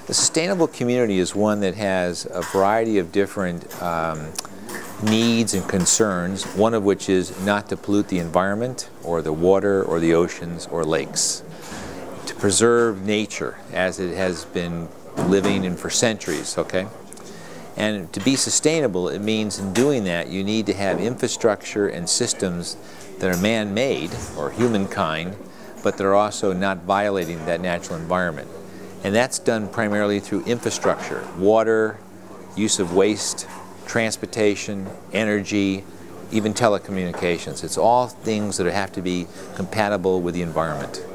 The sustainable community is one that has a variety of different needs and concerns, one of which is not to pollute the environment or the water or the oceans or lakes, to preserve nature as it has been living in for centuries, okay? And to be sustainable, it means in doing that you need to have infrastructure and systems that are man-made or humankind, but that are also not violating that natural environment. And that's done primarily through infrastructure, water, use of waste, transportation, energy, even telecommunications. It's all things that have to be compatible with the environment.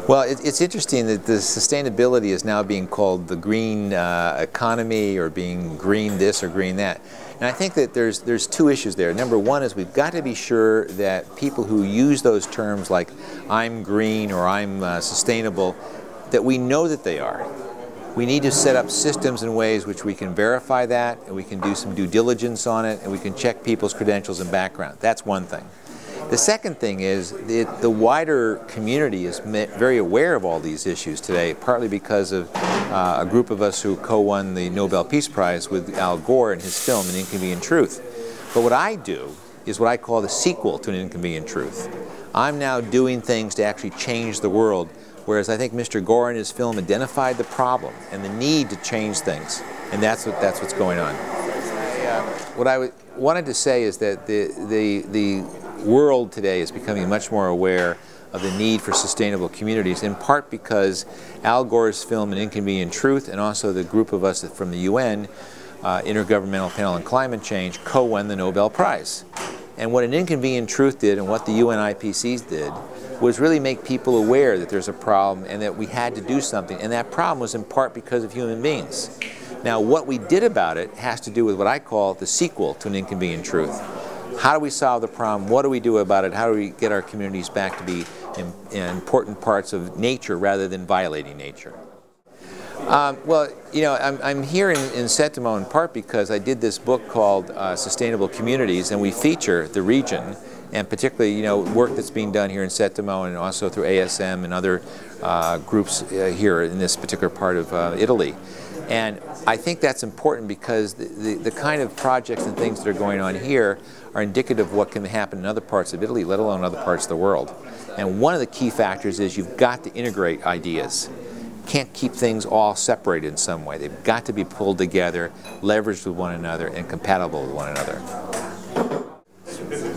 Well, it's interesting that the sustainability is now being called the green economy, or being green this or green that. And I think that there's two issues there. Number one is we've got to be sure that people who use those terms like I'm green or I'm sustainable, that we know that they are. We need to set up systems and ways which we can verify that, and we can do some due diligence on it, and we can check people's credentials and background. That's one thing. The second thing is that the wider community is very aware of all these issues today, partly because of a group of us who co-won the Nobel Peace Prize with Al Gore and his film, An Inconvenient Truth. But what I do is what I call the sequel to An Inconvenient Truth. I'm now doing things to actually change the world, whereas I think Mr. Gore in his film identified the problem and the need to change things, and that's what's going on. What I wanted to say is that the world today is becoming much more aware of the need for sustainable communities, in part because Al Gore's film An Inconvenient Truth, and also the group of us from the UN, Intergovernmental Panel on Climate Change, co-won the Nobel Prize. And what An Inconvenient Truth did, and what the UN IPCs did, was really make people aware that there's a problem and that we had to do something, and that problem was in part because of human beings. Now, what we did about it has to do with what I call the sequel to An Inconvenient Truth. How do we solve the problem? What do we do about it? How do we get our communities back to be important parts of nature rather than violating nature? Well, you know, I'm here in Settimo in part because I did this book called Sustainable Communities, and we feature the region, and particularly, you know, work that's being done here in Settimo and also through ASM and other groups here in this particular part of Italy. And I think that's important because the kind of projects and things that are going on here are indicative of what can happen in other parts of Italy, let alone other parts of the world. And one of the key factors is you've got to integrate ideas. You can't keep things all separated in some way. They've got to be pulled together, leveraged with one another, and compatible with one another.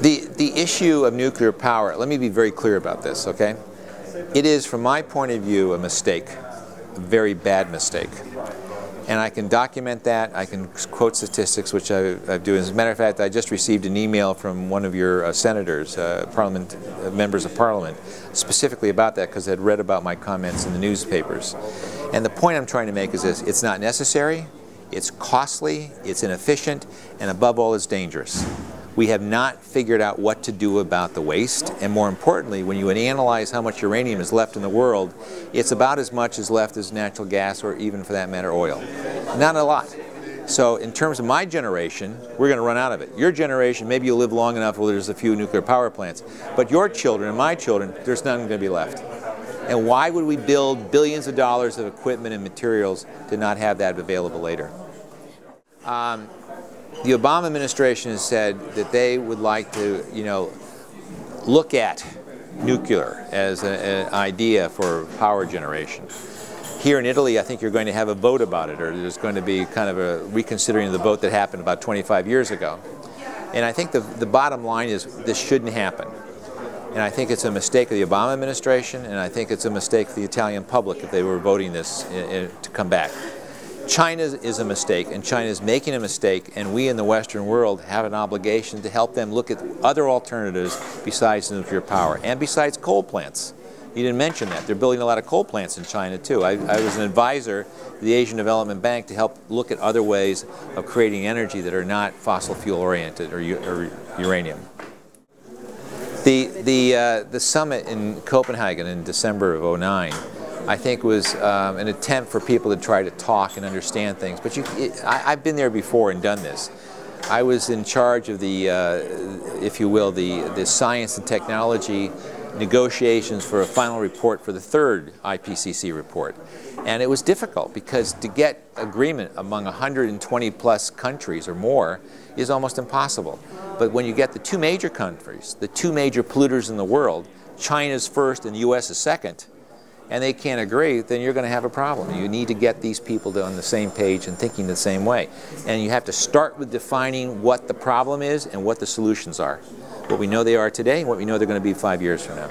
The issue of nuclear power, let me be very clear about this, okay? It is, from my point of view, a mistake, a very bad mistake. And I can document that. I can quote statistics, which I do. As a matter of fact, I just received an email from one of your senators, members of parliament, specifically about that because they'd read about my comments in the newspapers. And the point I'm trying to make is this: it's not necessary, it's costly, it's inefficient, and above all, it's dangerous. We have not figured out what to do about the waste, and more importantly, when you analyze how much uranium is left in the world, it's about as much as left as natural gas, or even for that matter oil. Not a lot. So in terms of my generation, we're going to run out of it. Your generation, maybe you'll live long enough where there's a few nuclear power plants, but your children and my children, there's none going to be left. And why would we build billions of dollars of equipment and materials to not have that available later? The Obama administration has said that they would like to, you know, look at nuclear as an idea for power generation. Here in Italy, I think you're going to have a vote about it, or there's going to be kind of a reconsidering of the vote that happened about 25 years ago. And I think the bottom line is this shouldn't happen. And I think it's a mistake of the Obama administration, and I think it's a mistake of the Italian public if they were voting this to come back. China is a mistake, and China is making a mistake, and we in the Western world have an obligation to help them look at other alternatives besides nuclear power and besides coal plants. You didn't mention that. They're building a lot of coal plants in China too. I was an advisor to the Asian Development Bank to help look at other ways of creating energy that are not fossil fuel oriented or uranium. The summit in Copenhagen in December of '09, I think, was an attempt for people to try to talk and understand things. But I've been there before and done this. I was in charge of the, if you will, the science and technology negotiations for a final report for the third IPCC report. And it was difficult because to get agreement among 120 plus countries or more is almost impossible. But when you get the two major countries, the two major polluters in the world, China's first and the US is second, and they can't agree, then you're going to have a problem. You need to get these people on the same page and thinking the same way. And you have to start with defining what the problem is and what the solutions are. What we know they are today and what we know they're going to be 5 years from now.